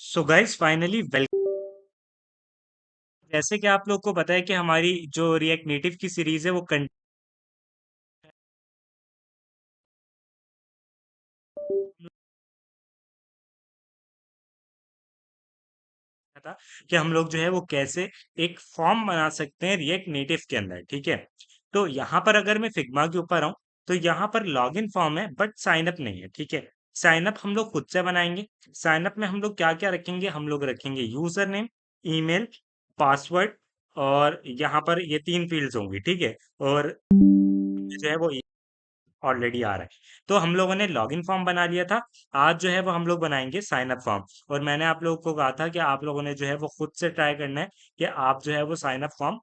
So guys finally welcome. जैसे कि आप लोग को पता है कि हमारी जो रिएक्ट नेटिव की सीरीज है वो कंटिन्यू था कि हम लोग जो है वो कैसे एक फॉर्म बना सकते हैं रिएक्ट नेटिव के अंदर। ठीक है, तो यहाँ पर अगर मैं फिग्मा के ऊपर आऊँ तो यहाँ पर लॉगिन फॉर्म है बट साइन अप नहीं है। ठीक है, साइन अप हम लोग खुद से बनाएंगे। साइन अप में हम लोग क्या क्या रखेंगे, हम लोग रखेंगे यूजर नेम, ईमेल, पासवर्ड, और यहाँ पर ये तीन फील्ड्स होंगी। ठीक है, और जो है वो ऑलरेडी आ रहा है। तो हम लोगों ने लॉगिन फॉर्म बना लिया था। आज जो है वो हम लोग बनाएंगे साइन अप फॉर्म। और मैंने आप लोगों को कहा था कि आप लोगों ने जो है वो खुद से ट्राई करना है कि आप जो है वो साइन अप फॉर्म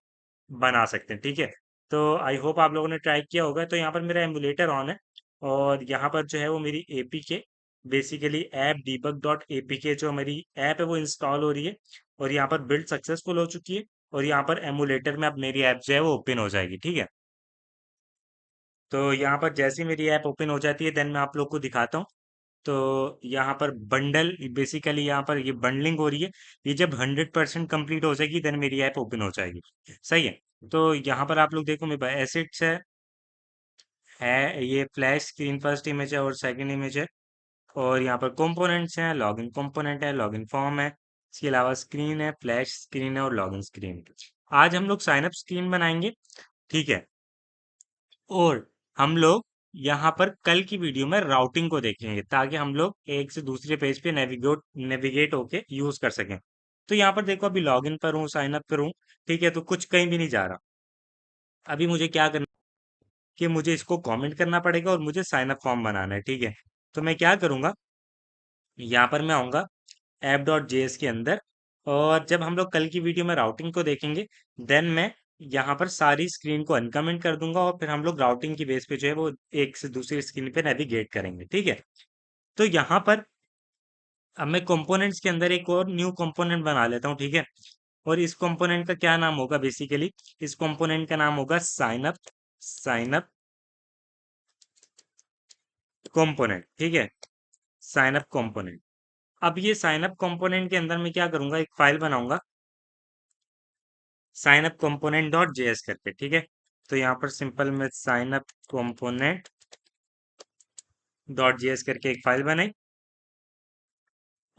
बना सकते हैं। ठीक है, तो आई होप आप लोगों ने ट्राई किया होगा। तो यहाँ पर मेरा एमुलेटर ऑन है और यहाँ पर जो है वो मेरी APK, basically app debug dot APK जो मेरी ऐप है वो इंस्टॉल हो रही है और यहाँ पर बिल्ड सक्सेसफुल हो चुकी है। और यहाँ पर एमुलेटर में अब मेरी ऐप जो है वो ओपन हो जाएगी। ठीक है, तो यहाँ पर जैसे ही मेरी ऐप ओपन हो जाती है देन मैं आप लोग को दिखाता हूँ। तो यहाँ पर बंडल, बेसिकली यहाँ पर ये बंडलिंग हो रही है। ये जब 100% कंप्लीट हो जाएगी देन मेरी ऐप ओपन हो जाएगी। सही है, तो यहाँ पर आप लोग देखो मेरे पास एसेट्स है ये फ्लैश स्क्रीन फर्स्ट इमेज है और सेकंड इमेज है। और यहाँ पर कंपोनेंट्स हैं, लॉगिन कंपोनेंट है, लॉगिन फॉर्म है, इसके अलावा स्क्रीन है, फ्लैश स्क्रीन है और लॉगिन स्क्रीन। आज हम लोग साइन अप स्क्रीन बनाएंगे। ठीक है, और हम लोग यहाँ पर कल की वीडियो में राउटिंग को देखेंगे ताकि हम लोग एक से दूसरे पेज पे नेविगेट होके यूज कर सकें। तो यहाँ पर देखो अभी लॉगिन पर हूँ, साइन अप पर हूँ। ठीक है, तो कुछ कहीं भी नहीं जा रहा। अभी मुझे क्या करना कि मुझे इसको कमेंट करना पड़ेगा और मुझे साइन अप फॉर्म बनाना है। ठीक है, तो मैं क्या करूंगा, यहाँ पर मैं आऊंगा ऐप डॉट जेएस के अंदर। और जब हम लोग कल की वीडियो में राउटिंग को देखेंगे देन मैं यहाँ पर सारी स्क्रीन को अनकमेंट कर दूंगा और फिर हम लोग राउटिंग की बेस पे जो है वो एक से दूसरी स्क्रीन पे नेविगेट करेंगे। ठीक है, तो यहाँ पर अब मैं कंपोनेंट्स के अंदर एक और न्यू कंपोनेंट बना लेता हूँ। ठीक है, और इस कंपोनेंट का क्या नाम होगा, बेसिकली इस कंपोनेंट का नाम होगा साइन अप कंपोनेंट। ठीक है, साइन अप कंपोनेंट। अब ये साइन अप कंपोनेंट के अंदर मैं क्या करूंगा, एक फाइल बनाऊंगा sign up component dot JS करके। ठीक है, तो यहाँ पर सिंपल में sign up component dot JS करके एक फाइल बनाई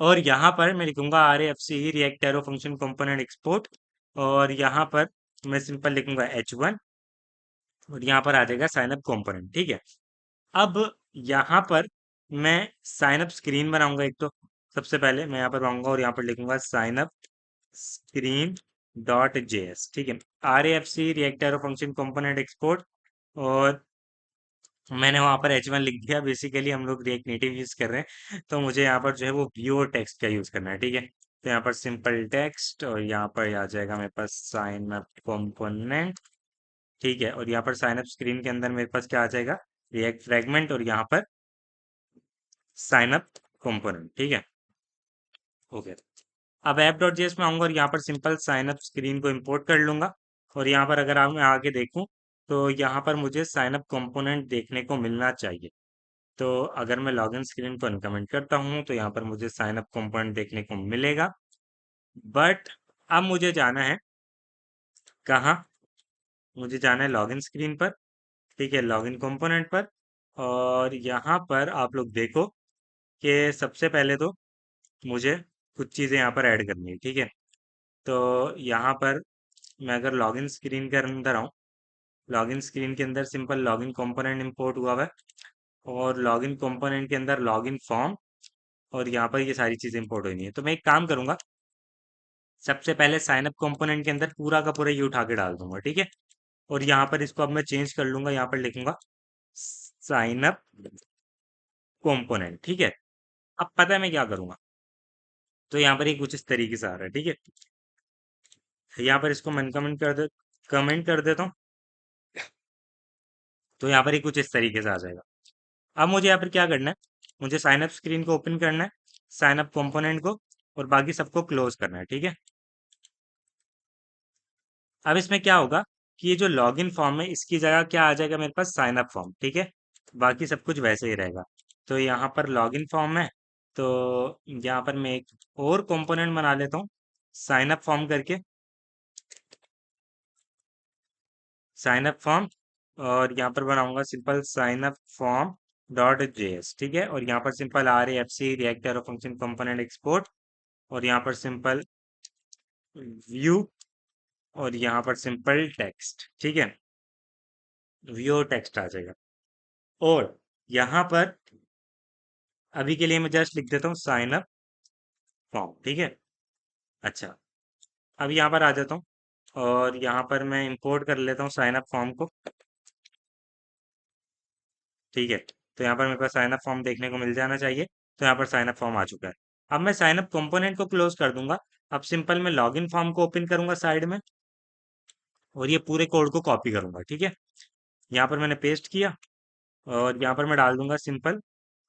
और यहाँ पर मैं लिखूंगा R F C React arrow function component export. और यहाँ पर मैं सिंपल लिखूंगा H1 और यहाँ पर आ जाएगा साइन अप कंपोनेंट। ठीक है, अब यहाँ पर मैं साइन अप स्क्रीन बनाऊंगा। एक तो सबसे पहले मैं यहाँ पर आऊंगा और यहाँ पर लिखूंगा sign up screen dot JS. ठीक है, R F C React arrow function component export. और मैंने वहां पर H1 लिख दिया। बेसिकली हम लोग रिएक्ट नेटिव यूज कर रहे हैं तो मुझे यहाँ पर जो है वो प्योर टेक्स्ट का यूज करना है। ठीक है, तो यहाँ पर सिंपल टेक्स्ट और यहाँ पर आ जाएगा मेरे पास साइन अप कंपोनेंट। ठीक है, और यहाँ पर साइन अप स्क्रीन के अंदर मेरे पास क्या आ जाएगा, रिएक्ट फ्रेगमेंट और यहाँ पर साइन अप कंपोनेंट। ठीक है, ओके। अब ऐप डॉट जेएस में आऊंगा और यहाँ पर सिंपल साइन अप स्क्रीन को इंपोर्ट कर लूंगा। और यहाँ पर अगर मैं आगे देखूं तो यहाँ पर मुझे साइन अप कंपोनेंट देखने को मिलना चाहिए। तो अगर मैं लॉगिन स्क्रीन को अनकमेंट करता हूँ तो यहाँ पर मुझे साइन अप कंपोनेंट देखने को मिलेगा। बट अब मुझे जाना है कहाँ, मुझे जाना है लॉगिन स्क्रीन पर। ठीक है, लॉगिन कंपोनेंट पर। और यहाँ पर आप लोग देखो कि सबसे पहले तो मुझे कुछ चीज़ें यहाँ पर ऐड करनी है। ठीक है, तो यहाँ पर मैं अगर लॉगिन स्क्रीन के अंदर आऊँ, लॉगिन स्क्रीन के अंदर सिंपल लॉगिन कंपोनेंट इंपोर्ट हुआ हुआ है और लॉगिन कंपोनेंट के अंदर लॉगिन फॉर्म और यहाँ पर ये सारी चीज़ें इंपोर्ट होनी है। तो मैं एक काम करूंगा, सबसे पहले साइन अप कंपोनेंट के अंदर पूरा का पूरा ये उठा के डाल दूंगा। ठीक है, और यहाँ पर इसको अब मैं चेंज कर लूंगा, यहाँ पर लिखूंगा साइन अप कंपोनेंट। ठीक है, अब पता है मैं क्या करूंगा, तो यहाँ पर ये कुछ इस तरीके से आ रहा है। ठीक है, यहाँ पर इसको मैं कमेंट कर देता हूँ। तो यहाँ पर ये कुछ इस तरीके से आ जाएगा। अब मुझे यहाँ पर क्या करना है, मुझे साइन अप स्क्रीन को ओपन करना है, साइन अप कंपोनेंट को, और बाकी सबको क्लोज करना है। ठीक है, अब इसमें क्या होगा कि ये जो लॉगिन फॉर्म है इसकी जगह क्या आ जाएगा मेरे पास, साइन अप फॉर्म। ठीक है, बाकी सब कुछ वैसे ही रहेगा। तो यहाँ पर लॉगिन फॉर्म है तो यहाँ पर मैं एक और कंपोनेंट बना लेता हूँ साइन अप फॉर्म करके, साइन अप फॉर्म, और यहाँ पर बनाऊंगा simple sign up form dot JS, ठीक है। और यहाँ पर simple R A F C React arrow function component export, और यहाँ पर सिंपल व्यू, और यहाँ पर सिंपल टेक्स्ट, ठीक है। व्यू और टेक्स्ट आ जाएगा। और यहाँ पर अभी के लिए मैं जस्ट लिख देता हूँ साइन अप फॉर्म, ठीक है। अच्छा, अब यहाँ पर आ जाता हूँ और यहाँ पर मैं इंपोर्ट कर लेता हूँ साइन अप फॉर्म को, ठीक है। तो यहाँ पर मेरे पास साइन अप फॉर्म देखने को मिल जाना चाहिए। तो यहाँ पर साइन अप फॉर्म आ चुका है। अब मैं साइन अप कंपोनेंट को क्लोज कर दूंगा। अब सिंपल मैं लॉगिन फॉर्म को ओपन करूंगा साइड में, और ये पूरे कोड को कॉपी करूंगा, ठीक है। यहाँ पर मैंने पेस्ट किया, और यहाँ पर मैं डाल दूंगा सिंपल।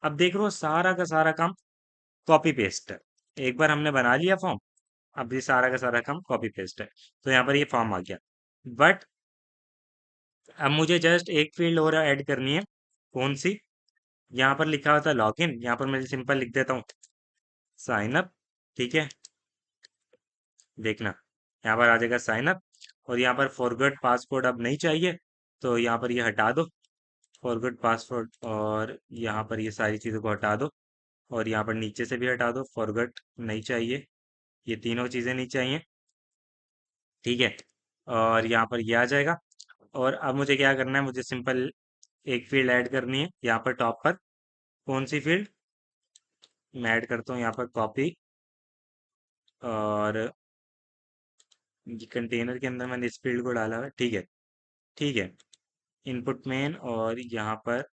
अब देख रहे हो सारा का सारा काम कॉपी पेस्ट है। एक बार हमने बना लिया फॉर्म, अब ये सारा का सारा काम कॉपी पेस्ट है। तो यहाँ पर ये फॉर्म आ गया। बट अब मुझे जस्ट एक फील्ड और ऐड करनी है। कौन सी? यहाँ पर लिखा हुआ था लॉगिन, यहाँ पर मैं सिंपल लिख देता हूँ साइन अप, ठीक है। देखना, यहाँ पर आ जाएगा साइन अप, और यहाँ पर फॉरगेट पासवर्ड अब नहीं चाहिए, तो यहाँ पर ये हटा दो फॉरगेट पासवर्ड, और यहाँ पर ये सारी चीज़ों को हटा दो, और यहाँ पर नीचे से भी हटा दो फॉरगेट नहीं चाहिए, ये तीनों चीज़ें नहीं चाहिए, ठीक है। और यहाँ पर ये आ जाएगा। और अब मुझे क्या करना है, मुझे सिंपल एक फील्ड ऐड करनी है यहाँ पर टॉप पर। कौन सी फील्ड? मैं ऐड करता हूँ यहाँ पर कॉपी, और ये कंटेनर के अंदर मैंने इस फील्ड को डाला है, ठीक है, ठीक है। इनपुट मेन, और यहाँ पर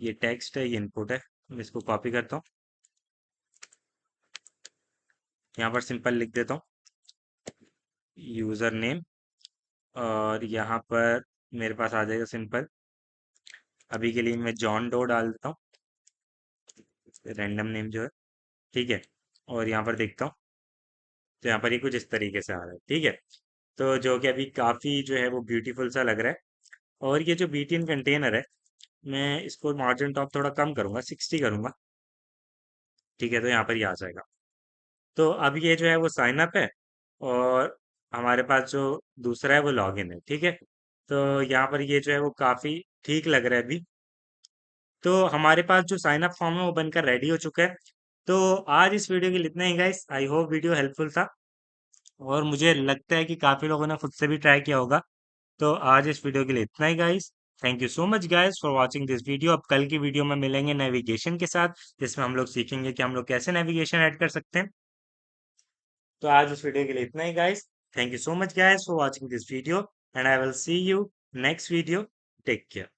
ये टेक्स्ट है, ये इनपुट है। मैं इसको कॉपी करता हूँ, यहाँ पर सिंपल लिख देता हूँ यूज़र नेम, और यहाँ पर मेरे पास आ जाएगा सिंपल। अभी के लिए मैं जॉन डो डाल देता हूँ, रैंडम नेम जो है, ठीक है। और यहाँ पर देखता हूँ, तो यहाँ पर ये कुछ इस तरीके से आ रहा है, ठीक है। तो जो कि अभी काफ़ी जो है वो ब्यूटीफुल सा लग रहा है। और ये जो बीटीएन कंटेनर है, मैं इसको मार्जिन टॉप थोड़ा कम करूंगा, 60 करूंगा, ठीक है। तो यहाँ पर ये आ जाएगा। तो अब ये जो है वो साइन अप है, और हमारे पास जो दूसरा है वो लॉगिन है, ठीक है। तो यहाँ पर ये जो है वो काफ़ी ठीक लग रहा है अभी। तो हमारे पास जो साइन अप फॉर्म है वो बनकर रेडी हो चुका है। तो आज इस वीडियो के लिए इतना ही guys, I hope video helpful था, और मुझे लगता है कि काफ़ी लोगों ने खुद से भी ट्राई किया होगा। तो आज इस वीडियो के लिए इतना ही guys. Thank you so much guys for watching this video. अब कल की वीडियो में मिलेंगे नेविगेशन के साथ, जिसमें हम लोग सीखेंगे कि हम लोग कैसे नेविगेशन ऐड कर सकते हैं। तो आज इस वीडियो के लिए इतना ही guys. Thank you so much guys for watching this video, and I will see you next video. Take care.